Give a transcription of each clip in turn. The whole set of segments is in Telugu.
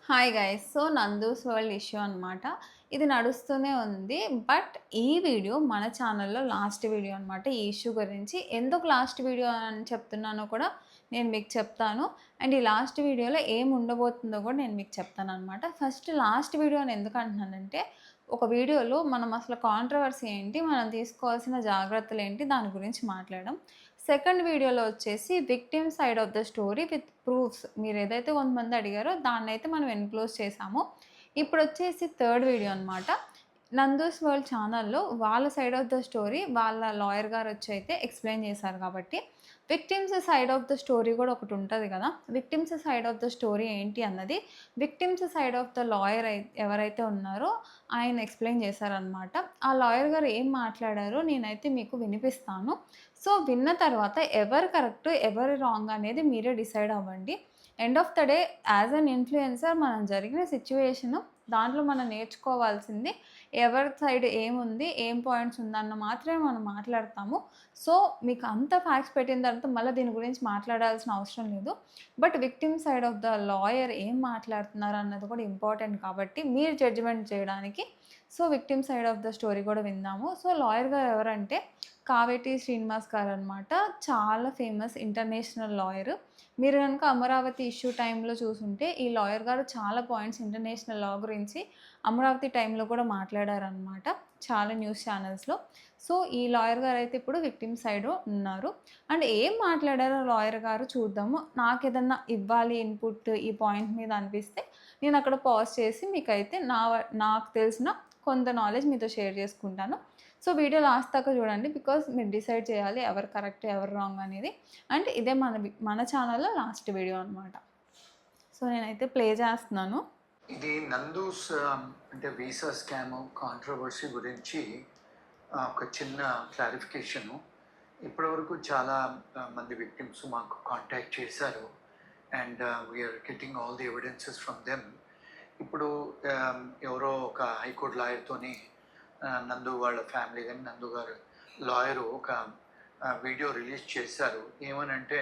Hi guys. So, 'Nandu's world' issue అనమాట. ఇది నడుస్తూనే ఉంది. బట్ ఈ వీడియో మన ఛానల్‌లో లాస్ట్ వీడియో అనమాట. ఈ ఇష్యూ గురించి. ఎందుకు లాస్ట్ వీడియో అని చెప్తున్నానో కూడా నేను మీకు చెప్తాను. అండ్ ఈ లాస్ట్ వీడియోలో ఏం ఉండబోతుందో కూడా నేను మీకు చెప్తాననమాట. ఫస్ట్ లాస్ట్ వీడియో అని ఎందుకు అంటున్నానంటే, ఒక వీడియోలో మనం అసలు కాంట్రోవర్సీ ఏంటి, మనం తీసుకోవాల్సిన జాగ్రత్తలేంటి, దాని గురించి మాట్లాడాం. సెకండ్ వీడియోలో వచ్చేసి victim side of the story with proofs. మీరేదైతే కొంతమంది అడిగారో దాన్నైతే మనం ఎన్‌క్లోజ్ చేసాము. ఇప్పుడొచ్చేసి థర్డ్ వీడియో అనమాట. 'నందూస్ వరల్డ్' ఛానల్‌లో వాళ్ళ సైడ్ ఆఫ్ ద స్టోరీ వాళ్ళ లాయర్ గారొచ్చి అయితే ఎక్స్‌ప్లెయిన్ చేశారు కాబట్టి, victims side of the story కూడా ఒకటుంటది కదా! Victims side of the story ఏంటి అన్నది victims side of the lawyer ఎవరైతే ఉన్నారో ఆయన ఎక్స్‌ప్లెయిన్ చేశారనమాట. ఆ లాయర్ గారు ఏం మాట్లాడారో నేనైతే మీకు వినిపిస్తాను. సో, విన్న తర్వాత ఎవరు కరెక్ట్, ఎవరు రాంగ్ అనేది మీరే డిసైడ్ అవ్వండి. End of the day as an influencer మనం జరిగిన సిట్యుయేషను, దాంట్లో మనం నేర్చుకోవాల్సింది ఎవరి సైడ్ ఏముంది, ఏం పాయింట్స్ ఉందన్న మాత్రమే మనం మాట్లాడతాము. సో, మీకు అంత ఫ్యాక్ట్స్ పెట్టిన తర్వాత మళ్ళీ దీని గురించి మాట్లాడాల్సిన అవసరం లేదు. But victim side of the lawyer ఏం మాట్లాడుతున్నారు అన్నది కూడా ఇంపార్టెంట్ కాబట్టి మీరు జడ్జిమెంట్ చేయడానికి. So, victim side of the story కూడా విందాము. సో, లాయర్ గారు ఎవరంటే కావేటి శ్రీనివాస్ గారనమాట. చాలా ఫేమస్ ఇంటర్నేషనల్ లాయరు. మీరు గనుక అమరావతి ఇష్యూ టైంలో చూసుంటే, ఈ లాయర్ గారు చాలా పాయింట్స్ ఇంటర్నేషనల్ లా గురించి అమరావతి టైంలో కూడా మాట్లాడారనమాట. చాలా న్యూస్ ఛానల్స్‌లో. సో, ఈ లాయర్ గారైతే ఇప్పుడు విక్టిమ్ సైడ్ ఉన్నారు. అండ్ ఏం మాట్లాడారో లాయర్ గారు చూద్దాము. నాకేదన్నా ఇవ్వాలి ఇన్‌పుట్ ఈ పాయింట్ మీద అనిపిస్తే, నేనక్కడ పాజ్ చేసి మీకైతే నాకు తెలిసిన కొంత నాలెడ్జ్ మీతో షేర్ చేసుకుంటాను. సో, వీడియో లాస్ట్ దాకా చూడండి. బికాజ్ మీరు డిసైడ్ చేయాలి ఎవరు కరెక్ట్, ఎవరు రాంగ్ అనేది. అండ్ ఇదే మన ఛానల్‌లో లాస్ట్ వీడియో అనమాట. సో, నేనైతే ప్లే చేస్తున్నాను. ఇది నందూస్ అంటే వీసా స్కామ్ కాంట్రవర్సీ గురించి ఒక చిన్న క్లారిఫికేషను. ఇప్పటివరకు చాలా మంది విక్టిమ్స్ మాకు కాంటాక్ట్ చేశారు and we are getting all the evidences from them. ఇప్పుడు ఎవరో ఒక హైకోర్టు లాయర్తోని నందు వాళ్ళ ఫ్యామిలీ కానీ నందు గారు లాయరు ఒక వీడియో రిలీజ్ చేశారు. ఏమనంటే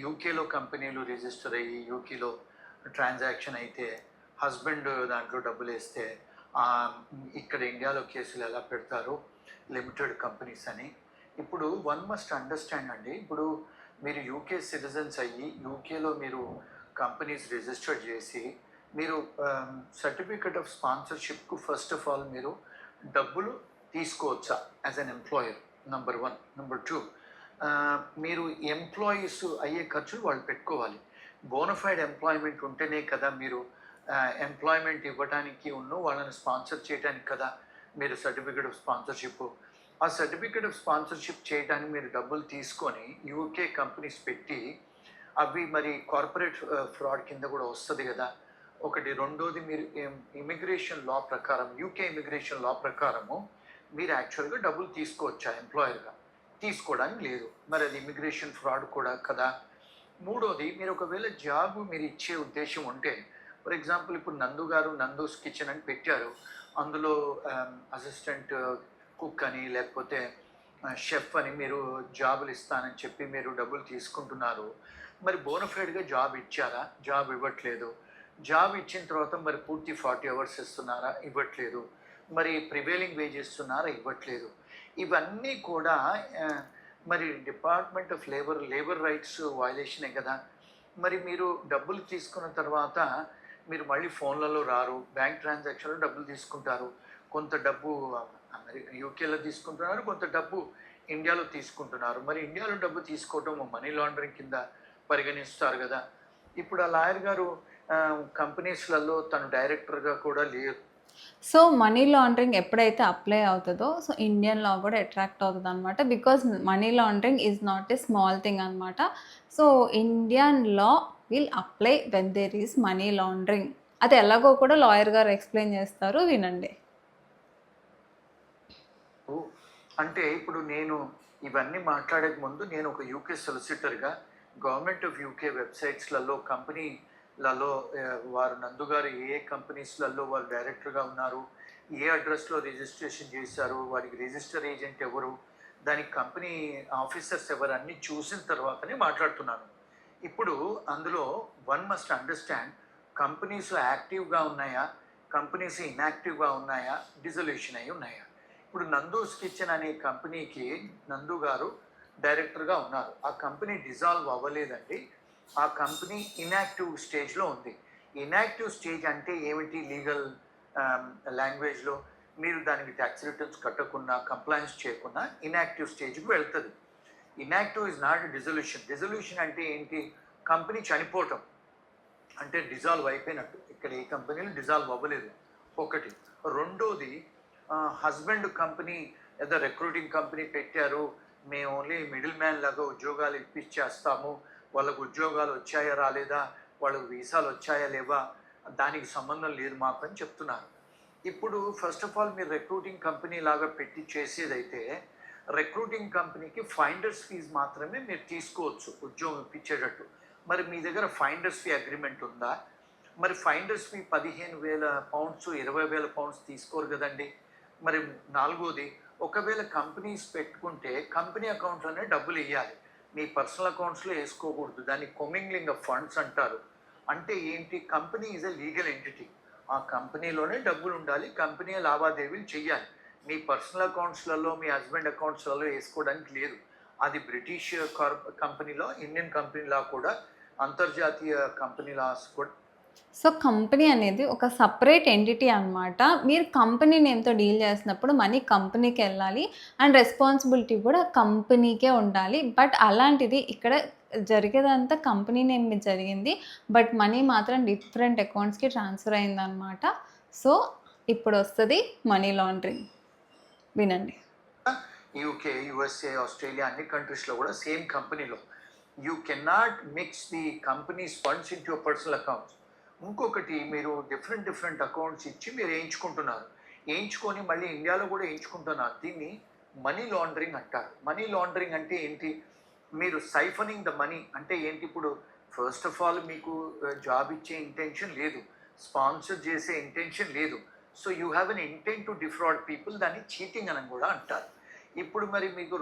యూకేలో కంపెనీలు రిజిస్టర్ అయ్యి యూకేలో ట్రాన్సాక్షన్ అయితే హస్బెండ్ దాంట్లో డబ్బులు వేస్తే ఇక్కడ ఇండియాలో కేసులు ఎలా పెడతారు లిమిటెడ్ కంపెనీస్ అని. ఇప్పుడు వన్ మస్ట్ అండర్స్టాండ్ అండి, ఇప్పుడు మీరు యూకే సిటిజన్స్ అయ్యి యూకేలో మీరు కంపెనీస్ రిజిస్టర్ చేసి మీరు సర్టిఫికెట్ ఆఫ్ స్పాన్సర్షిప్కు ఫస్ట్ ఆఫ్ ఆల్ మీరు డబ్బులు తీసుకోవచ్చా as an employer? Number 1. Number 2, మీరు ఎంప్లాయీస్ అయ్యే ఖర్చులు వాళ్ళు పెట్టుకోవాలి. బోనఫైడ్ ఎంప్లాయ్మెంట్ ఉంటేనే కదా మీరు ఎంప్లాయ్మెంట్ ఇవ్వడానికి వాళ్ళని స్పాన్సర్ చేయడానికి కదా మీరు సర్టిఫికేట్ ఆఫ్ స్పాన్సర్షిప్. ఆ సర్టిఫికేట్ ఆఫ్ స్పాన్సర్షిప్ చేయడానికి మీరు డబ్బులు తీసుకొని యూకే కంపెనీస్ పెట్టి అవి మరి కార్పొరేట్ ఫ్రాడ్ కింద కూడా వస్తుంది కదా ఒకటి. రెండోది, మీరు ఇమిగ్రేషన్ లా ప్రకారం, యూకే ఇమిగ్రేషన్ లా ప్రకారము మీరు యాక్చువల్గా డబ్బులు తీసుకోవచ్చా ఎంప్లాయర్గా? తీసుకోవడానికి లేదు. మరి అది ఇమిగ్రేషన్ ఫ్రాడ్ కూడా కదా. మూడోది, మీరు ఒకవేళ జాబ్ మీరు ఇచ్చే ఉద్దేశం ఉంటే, ఫర్ ఎగ్జాంపుల్ ఇప్పుడు నందు గారు నందూస్ కిచెన్ అని పెట్టారు, అందులో అసిస్టెంట్ కుక్ అని లేకపోతే షెఫ్ అని మీరు జాబులు ఇస్తానని చెప్పి మీరు డబ్బులు తీసుకుంటున్నారు. మరి బోనఫైడ్గా జాబ్ ఇచ్చారా? జాబ్ ఇవ్వట్లేదు. జాబ్ ఇచ్చిన తర్వాత మరి పూర్తి 40 అవర్స్ ఇస్తున్నారా? ఇవ్వట్లేదు. మరి ప్రివేలింగ్ వేజ్ ఇస్తున్నారా? ఇవ్వట్లేదు. ఇవన్నీ కూడా మరి డిపార్ట్మెంట్ ఆఫ్ లేబర్ రైట్స్ వయలేషనే కదా. మరి మీరు డబ్బులు తీసుకున్న తర్వాత మీరు మళ్ళీ ఫోన్లలో రారు, బ్యాంక్ ట్రాన్సాక్షన్లో డబ్బులు తీసుకుంటారు. కొంత డబ్బు యూకేలో తీసుకుంటున్నారు, కొంత డబ్బు ఇండియాలో తీసుకుంటున్నారు. మరి ఇండియాలో డబ్బు తీసుకోవడం మనీ లాండరింగ్ కింద పరిగణిస్తారు కదా. ఇప్పుడు ఆ లాయర్ గారు కంపెనీస్లలో తను డైరెక్టర్గా కూడా లేరు. సో, మనీ లాండరింగ్ ఎప్పుడైతే అప్లై అవుతుందో, సో, ఇండియన్ లా కూడా అట్రాక్ట్ అవుతుంది అనమాట. Because money laundering is not a small thing అనమాట. So, Indian law will apply when there is money laundering. అది ఎలాగో కూడా లాయర్ గారు ఎక్స్ప్లెయిన్ చేస్తారు, వినండి. అంటే ఇప్పుడు నేను ఇవన్నీ మాట్లాడక ముందు నేను ఒక యూకే సొలిసిటర్గా గవర్నమెంట్ ఆఫ్ యూకే వెబ్సైట్స్లలో కంపెనీలలో వారు నందుగారు ఏ కంపెనీస్లలో వారు డైరెక్టర్గా ఉన్నారు, ఏ అడ్రస్లో రిజిస్ట్రేషన్ చేశారు, వారికి రిజిస్టర్ ఏజెంట్ ఎవరు, దానికి కంపెనీ ఆఫీసర్స్ ఎవరు అన్నీ చూసిన తర్వాతనే మాట్లాడుతున్నాను. ఇప్పుడు అందులో వన్ మస్ట్ అండర్స్టాండ్, కంపెనీస్ యాక్టివ్గా ఉన్నాయా, కంపెనీస్ ఇన్యాక్టివ్గా ఉన్నాయా, డిజల్యూషన్ అయి ఉన్నాయా. ఇప్పుడు నందూస్ కిచెన్ అనే కంపెనీకి నందు గారు డైరెక్టర్గా ఉన్నారు. ఆ కంపెనీ డిజాల్వ్ అవ్వలేదండి. ఆ కంపెనీ ఇన్యాక్టివ్ స్టేజ్లో ఉంది. ఇన్యాక్టివ్ స్టేజ్ అంటే ఏమిటి లీగల్ లాంగ్వేజ్లో? మీరు దానికి ట్యాక్స్ రిటర్న్స్ కట్టకుండా, కంప్లైన్స్ చేయకుండా ఇన్యాక్టివ్ స్టేజ్కి వెళ్తుంది. Inactive is not dissolution. Dissolution అంటే ఏంటి? కంపెనీ చనిపోవటం అంటే డిజాల్వ్ అయిపోయినట్టు. ఇక్కడ ఏ కంపెనీలు డిజాల్వ్ అవ్వలేదు ఒకటి. రెండోది హస్బెండ్ కంపెనీ ఏదో రిక్రూటింగ్ కంపెనీ పెట్టారు, మేము ఓన్లీ మిడిల్ మ్యాన్ లాగా ఉద్యోగాలు ఇప్పించేస్తాము, వాళ్ళకు ఉద్యోగాలు వచ్చాయా రాలేదా, వాళ్ళకు వీసాలు వచ్చాయా లేవా, దానికి సంబంధం లేదు మాకు అని చెప్తున్నారు. ఇప్పుడు ఫస్ట్ ఆఫ్ ఆల్ మీరు రిక్రూటింగ్ కంపెనీ లాగా పెట్టి చేసేదైతే రిక్రూటింగ్ కంపెనీకి ఫైండర్స్ ఫీజు మాత్రమే మీరు తీసుకోవచ్చు ఉద్యోగం ఇప్పించేటట్టు. మరి మీ దగ్గర ఫైండర్స్ ఫీ అగ్రిమెంట్ ఉందా? మరి ఫైండర్స్ ఫీ 15,000 పౌండ్స్ 20,000 పౌండ్స్ తీసుకోరు కదండి. మరి నాలుగోది, ఒకవేళ కంపెనీస్ పెట్టుకుంటే కంపెనీ అకౌంట్లోనే డబ్బులు వేయాలి, మీ పర్సనల్ అకౌంట్స్లో వేసుకోకూడదు. దాన్ని కొమింగ్లింగ్ ఆఫ్ ఫండ్స్ అంటారు. అంటే ఏంటి? Company is a legal entity, ఆ కంపెనీలోనే డబ్బులు ఉండాలి, కంపెనీ లావాదేవీలు చెయ్యాలి. మీ పర్సనల్ అకౌంట్స్లలో, మీ హస్బెండ్ అకౌంట్స్లలో వేసుకోవడానికి లేదు. అది బ్రిటిష్ కంపెనీలో, ఇండియన్ కంపెనీలా కూడా, అంతర్జాతీయ కంపెనీ లాస్ కూడా. సో కంపెనీ అనేది ఒక సపరేట్ ఎంటిటీ అనమాట. మీరు కంపెనీ నేమ్తో డీల్ చేసినప్పుడు మనీ కంపెనీకి వెళ్ళాలి అండ్ రెస్పాన్సిబిలిటీ కూడా కంపెనీకే ఉండాలి. బట్ అలాంటిది ఇక్కడ జరిగేదంతా కంపెనీ నేమ్ మీద జరిగింది, బట్ మనీ మాత్రం డిఫరెంట్ అకౌంట్స్కి ట్రాన్స్ఫర్ అయిందనమాట. సో ఇప్పుడు వస్తుంది మనీ లాండరింగ్, వినండి. యూకే, యుఎస్ఏ, ఆస్ట్రేలియా అన్ని కంట్రీస్లో కూడా సేమ్ కంపెనీలో you cannot mix the companies funds in your personal accounts. ఇంకొకటి, మీరు డిఫరెంట్ అకౌంట్స్ ఇచ్చి మీరు వేయించుకుంటున్నారు, వేయించుకొని మళ్ళీ ఇండియాలో కూడా వేయించుకుంటున్నారు. దీన్ని మనీ లాండరింగ్ అంటారు. మనీ లాండరింగ్ అంటే ఏంటి? మీరు సైఫనింగ్ ద మనీ అంటే ఏంటి? ఇప్పుడు ఫస్ట్ ఆఫ్ ఆల్ మీకు జాబ్ ఇచ్చే ఇంటెన్షన్ లేదు, స్పాన్సర్ చేసే ఇంటెన్షన్ లేదు. So you have an intent to డిఫ్రాడ్ people, దాన్ని చీటింగ్ అని కూడా అంటారు. ఇప్పుడు మరి మీకు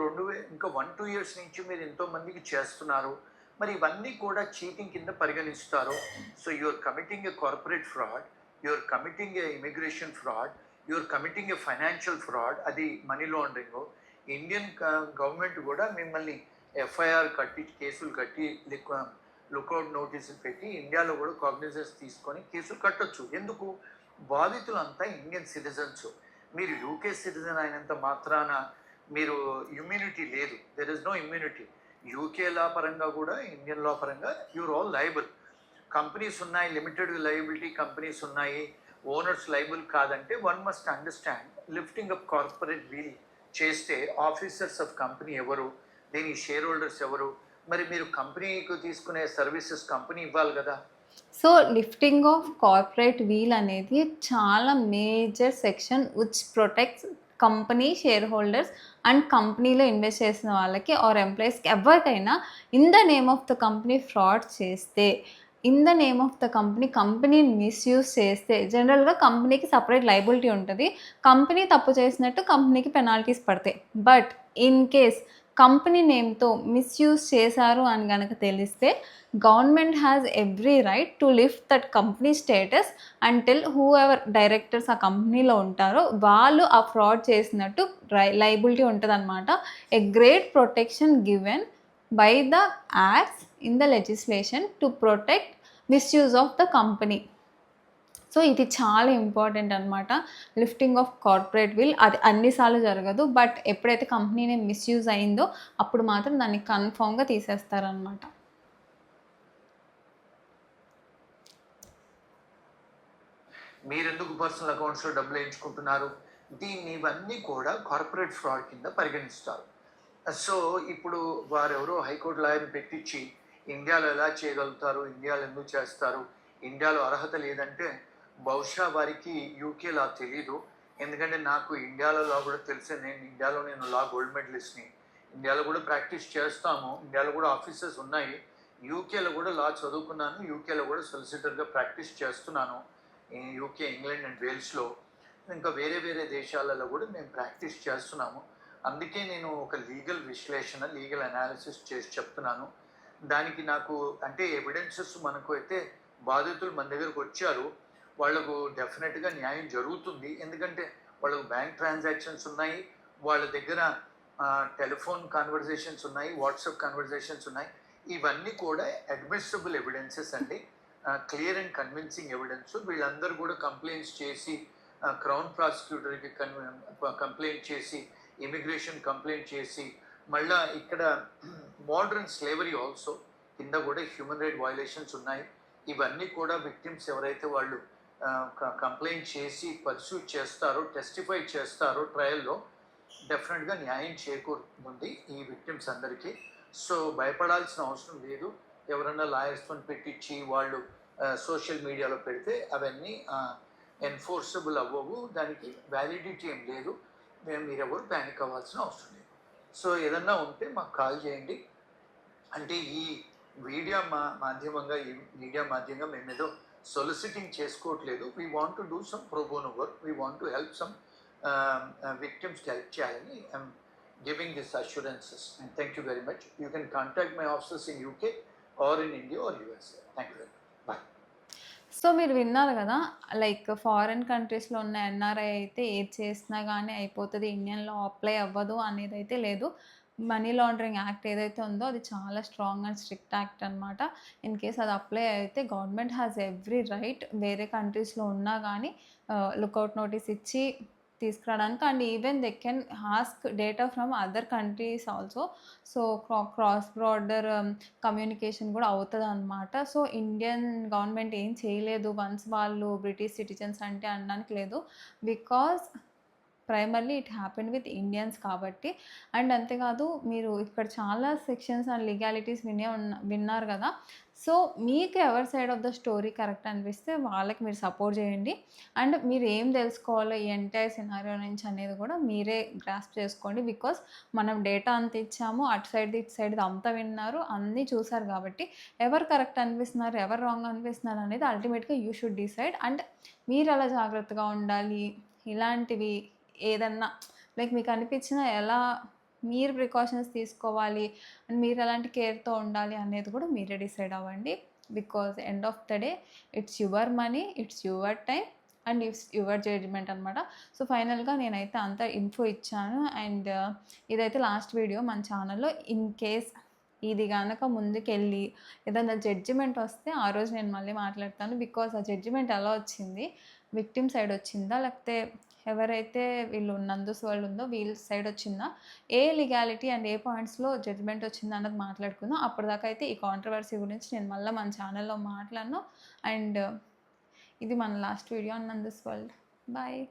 ఇంకా 1-2 ఇయర్స్ నుంచి మీరు ఎంతోమందికి చేస్తున్నారు, మరి ఇవన్నీ కూడా చీటింగ్ కింద పరిగణిస్తారు. So you are committing a corporate fraud, you are committing a immigration fraud, you are committing a financial fraud, అది మనీ లాండరింగ్. ఇండియన్ గవర్నమెంట్ కూడా మిమ్మల్ని ఎఫ్ఐఆర్ కట్టి, కేసులు కట్టి, లుకౌట్ నోటీసులు పెట్టి ఇండియాలో కూడా కాగ్నిజెన్స్ తీసుకొని కేసులు కట్టొచ్చు. ఎందుకు? బాధితులంతా ఇండియన్ సిటిజన్స్. మీరు యూకే సిటిజన్ అయినంత మాత్రాన మీరు ఇమ్యూనిటీ లేదు. There is no immunity. UK law పరంగా కూడా, ఇండియన్ లా పరంగా యూర్ ఆల్ లయబుల్. కంపెనీస్ ఉన్నాయి, లిమిటెడ్ లయబిలిటీ కంపెనీస్ ఉన్నాయి, ఓనర్స్ లయబుల్ కాదంటే one must understand. Lifting up corporate veil చేస్తే ఆఫీసర్స్ ఆఫ్ కంపెనీ ఎవరు, దీని షేర్ హోల్డర్స్ ఎవరు? మరి మీరు కంపెనీకి తీసుకునే సర్వీసెస్ కంపెనీ ఇవ్వాలి కదా. So lifting of corporate veil అనేది చాలా major section which protects company share holders and కంపెనీలో ఇన్వెస్ట్ చేసిన వాళ్ళకి ఆర్ ఎంప్లాయీస్కి ఎవరికైనా in the name of the company fraud చేస్తే, in the name of the కంపెనీని మిస్యూజ్ చేస్తే జనరల్గా కంపెనీకి సపరేట్ లయబిలిటీ ఉంటుంది. కంపెనీ తప్పు చేసినట్టు కంపెనీకి పెనాల్టీస్ పడతాయి. బట్ ఇన్ కేస్ కంపెనీ నేమ్తో మిస్యూజ్ చేశారు అని కనుక తెలిస్తే government has every right to lift that company status until whoever directors ఆ కంపెనీలో ఉంటారో వాళ్ళు ఆ ఫ్రాడ్ చేసినట్టు లయబిలిటీ ఉంటుంది అనమాట. A great protection given by the acts in the legislation to protect misuse of the company. So ఇది చాలా ఇంపార్టెంట్ అనమాట. లిఫ్టింగ్ ఆఫ్ కార్పొరేట్ విల్ అది అన్నిసార్లు జరగదు, బట్ ఎప్పుడైతే కంపెనీని మిస్యూజ్ అయిందో అప్పుడు మాత్రం దాన్ని కన్ఫామ్గా తీసేస్తారనమాట. మీరెందుకు పర్సనల్ అకౌంట్స్లో డబ్బులు వేయించుకుంటున్నారు? ఇవన్నీ కూడా కార్పొరేట్ ఫ్రాడ్ కింద పరిగణిస్తారు. సో ఇప్పుడు వారెవరో హైకోర్టు లాయర్ని పెట్టించి ఇండియాలో ఎలా చేయగలుగుతారు, ఇండియాలో ఎందుకు చేస్తారు, ఇండియాలో అర్హత లేదంటే, బహుశా వారికి యూకే లా తెలీదు. ఎందుకంటే నాకు ఇండియాలో లా కూడా తెలిసే, నేను లా గోల్డ్ మెడలిస్ట్ని, ఇండియాలో కూడా ప్రాక్టీస్ చేస్తాము, ఇండియాలో కూడా ఆఫీసెస్ ఉన్నాయి, యూకేలో కూడా లా చదువుకున్నాను, యూకేలో కూడా సొలిసిటర్గా ప్రాక్టీస్ చేస్తున్నాను, యూకే, ఇంగ్లాండ్ అండ్ వేల్స్లో, ఇంకా వేరే దేశాలలో కూడా మేము ప్రాక్టీస్ చేస్తున్నాము. అందుకే నేను ఒక లీగల్ విశ్లేషణ, లీగల్ అనాలిసిస్ చేసి చెప్తున్నాను. దానికి నాకు అంటే ఎవిడెన్సెస్ మనకు అయితే బాధితులు మన దగ్గరకు వచ్చారు, వాళ్ళకు డెఫినెట్గా న్యాయం జరుగుతుంది. ఎందుకంటే వాళ్ళకు బ్యాంక్ ట్రాన్సాక్షన్స్ ఉన్నాయి, వాళ్ళ దగ్గర టెలిఫోన్ కాన్వర్జేషన్స్ ఉన్నాయి, వాట్సాప్ కాన్వర్జేషన్స్ ఉన్నాయి. ఇవన్నీ కూడా అడ్మిసిబుల్ ఎవిడెన్సెస్ అండి, క్లియర్ అండ్ కన్విన్సింగ్ ఎవిడెన్స్. వీళ్ళందరూ కూడా కంప్లైంట్స్ చేసి క్రౌన్ ప్రాసిక్యూటర్కి కంప్లైంట్ చేసి, ఇమిగ్రేషన్ కంప్లైంట్ చేసి, మళ్ళా ఇక్కడ మోడర్న్ స్లేవరీ ఆల్సో కింద కూడా హ్యూమన్ రైట్ వయలేషన్స్ ఉన్నాయి. ఇవన్నీ కూడా విక్టిమ్స్ ఎవరైతే వాళ్ళు కంప్లైంట్ చేసి పర్సూ చేస్తారో, టెస్టిఫై చేస్తారో ట్రయల్లో, డెఫినెట్గా న్యాయం చేకూరుతుంది ఈ విక్టిమ్స్ అందరికీ. సో భయపడాల్సిన అవసరం లేదు. ఎవరన్నా లాయర్స్తో పెట్టించి వాళ్ళు సోషల్ మీడియాలో పెడితే అవన్నీ ఎన్ఫోర్సబుల్ అవ్వవు, దానికి వ్యాలిడిటీ ఏం లేదు. మీరెవరు ప్యానిక్ అవ్వాల్సిన అవసరం లేదు. సో ఏదన్నా ఉంటే మాకు కాల్ చేయండి. అంటే ఈ మీడియా మాధ్యమంగా మేము ఏదో సొలిసిటింగ్ చేసుకోవట్లేదు. We want to do some pro bono work, we want to help some విక్టిమ్స్కి హెల్ప్ చేయాలని I'm giving this assurances. And thank you very much. You can contact my offices in UK or in India or USA. Thank you very much. Bye. So మీరు విన్నారు కదా, లైక్ ఫారెన్ కంట్రీస్లో ఉన్న ఎన్ఆర్ఐ అయితే ఏది చేసినా కానీ అయిపోతుంది, ఇండియన్లో అప్లై అవ్వదు అనేది అయితే లేదు. మనీ లాండరింగ్ యాక్ట్ ఏదైతే ఉందో అది చాలా స్ట్రాంగ్ అండ్ స్ట్రిక్ట్ యాక్ట్ అనమాట. ఇన్ కేస్ అది అప్లై అయితే గవర్నమెంట్ హ్యాస్ ఎవ్రీ రైట్ వేరే కంట్రీస్లో ఉన్నా కానీ లుకౌట్ నోటీస్ ఇచ్చి తీసుకురావడానికి. And even they can ask data from other countries also. So cross border communication కూడా అవుతుంది అనమాట. సో ఇండియన్ గవర్నమెంట్ ఏం చేయలేదు వన్స్ వాళ్ళు బ్రిటిష్ సిటిజన్స్ అంటే అనడానికి లేదు, because primarily it happen with Indians కాబట్టి. అండ్ అంతేకాదు, మీరు ఇక్కడ చాలా సెక్షన్స్ అండ్ లీగాలిటీస్ విన్నారు కదా. సో మీకు ఎవరి side of the story correct అనిపిస్తే వాళ్ళకి మీరు సపోర్ట్ చేయండి. అండ్ మీరు ఏం తెలుసుకోవాలో ఈ ఎంటైర్ సినారియో నుంచి అనేది కూడా మీరే గ్రాస్ప్ చేసుకోండి. బికాస్ మనం డేటా అంత ఇచ్చాము, అటు సైడ్ ఇటు సైడ్ అంతా విన్నారు, అన్నీ చూసారు కాబట్టి ఎవరు కరెక్ట్ అనిపిస్తున్నారు, ఎవరు రాంగ్ అనిపిస్తున్నారు అనేది అల్టిమేట్గా యూ షుడ్ డిసైడ్. అండ్ మీరు అలా జాగ్రత్తగా ఉండాలి, ఇలాంటివి ఏదన్నా లైక్ మీకు అనిపించిన ఎలా మీరు ప్రికాషన్స్ తీసుకోవాలి అండ్ మీరు ఎలాంటి కేర్తో ఉండాలి అనేది కూడా మీరే డిసైడ్ అవ్వండి. Because end of the day it's your money, it's your time and it's your judgement అనమాట. సో ఫైనల్గా నేనైతే అంత ఇన్ఫో ఇచ్చాను. అండ్ ఇదైతే లాస్ట్ వీడియో మన ఛానల్లో. ఇన్ కేస్ ఇది కనుక ముందుకెళ్ళి ఏదైనా జడ్జిమెంట్ వస్తే ఆ రోజు నేను మళ్ళీ మాట్లాడతాను. బికాజ్ ఆ జడ్జిమెంట్ ఎలా వచ్చింది, విక్టిమ్ సైడ్ వచ్చిందా లేకపోతే ఎవరైతే వీళ్ళు నందూస్ వరల్డ్ ఉందో వీళ్ళ సైడ్ వచ్చిందా, ఏ లీగాలిటీ అండ్ ఏ పాయింట్స్లో జడ్జిమెంట్ వచ్చిందా అన్నది మాట్లాడుకుందాం. అప్పటిదాకా అయితే ఈ కాంట్రవర్సీ గురించి నేను మళ్ళీ మన ఛానల్లో మాట్లాడను. అండ్ ఇది మన last video on Nandu's world. Bye.